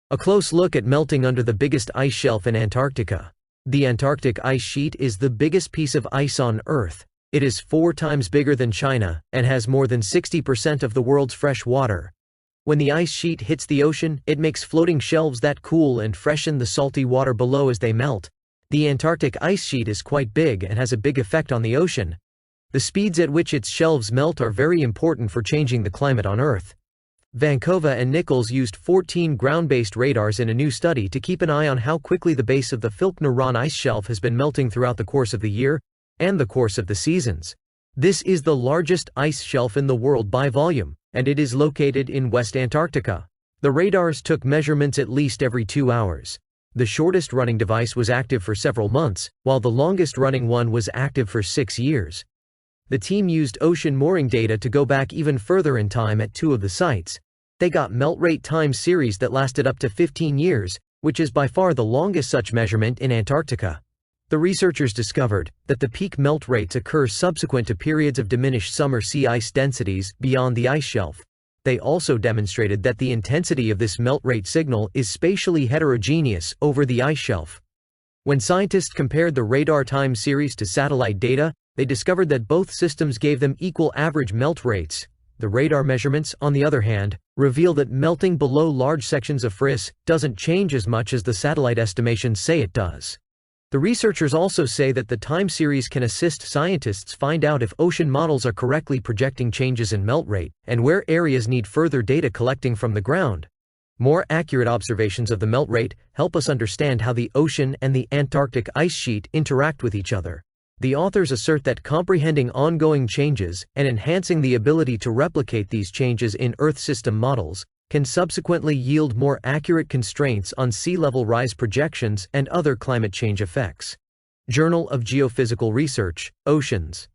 A close look at melting under the biggest ice shelf in Antarctica. The Antarctic ice sheet is the biggest piece of ice on Earth. It is 4 times bigger than China, and has more than 60% of the world's fresh water. When the ice sheet hits the ocean, it makes floating shelves that cool and freshen the salty water below as they melt. The Antarctic ice sheet is quite big and has a big effect on the ocean. The speeds at which its shelves melt are very important for changing the climate on Earth. Vancouver and Nichols used 14 ground-based radars in a new study to keep an eye on how quickly the base of the Filkner-Ronne ice shelf has been melting throughout the course of the year and the course of the seasons. This is the largest ice shelf in the world by volume, and it is located in West Antarctica. The radars took measurements at least every 2 hours. The shortest running device was active for several months, while the longest running one was active for 6 years. The team used ocean mooring data to go back even further in time at 2 of the sites. They got melt rate time series that lasted up to 15 years, which is by far the longest such measurement in Antarctica. The researchers discovered that the peak melt rates occur subsequent to periods of diminished summer sea ice densities beyond the ice shelf. They also demonstrated that the intensity of this melt rate signal is spatially heterogeneous over the ice shelf. When scientists compared the radar time series to satellite data, they discovered that both systems gave them equal average melt rates. The radar measurements, on the other hand, reveal that melting below large sections of frizz doesn't change as much as the satellite estimations say it does. The researchers also say that the time series can assist scientists find out if ocean models are correctly projecting changes in melt rate, and where areas need further data collecting from the ground. More accurate observations of the melt rate help us understand how the ocean and the Antarctic ice sheet interact with each other. The authors assert that comprehending ongoing changes and enhancing the ability to replicate these changes in Earth system models can subsequently yield more accurate constraints on sea level rise projections and other climate change effects. Journal of Geophysical Research, Oceans.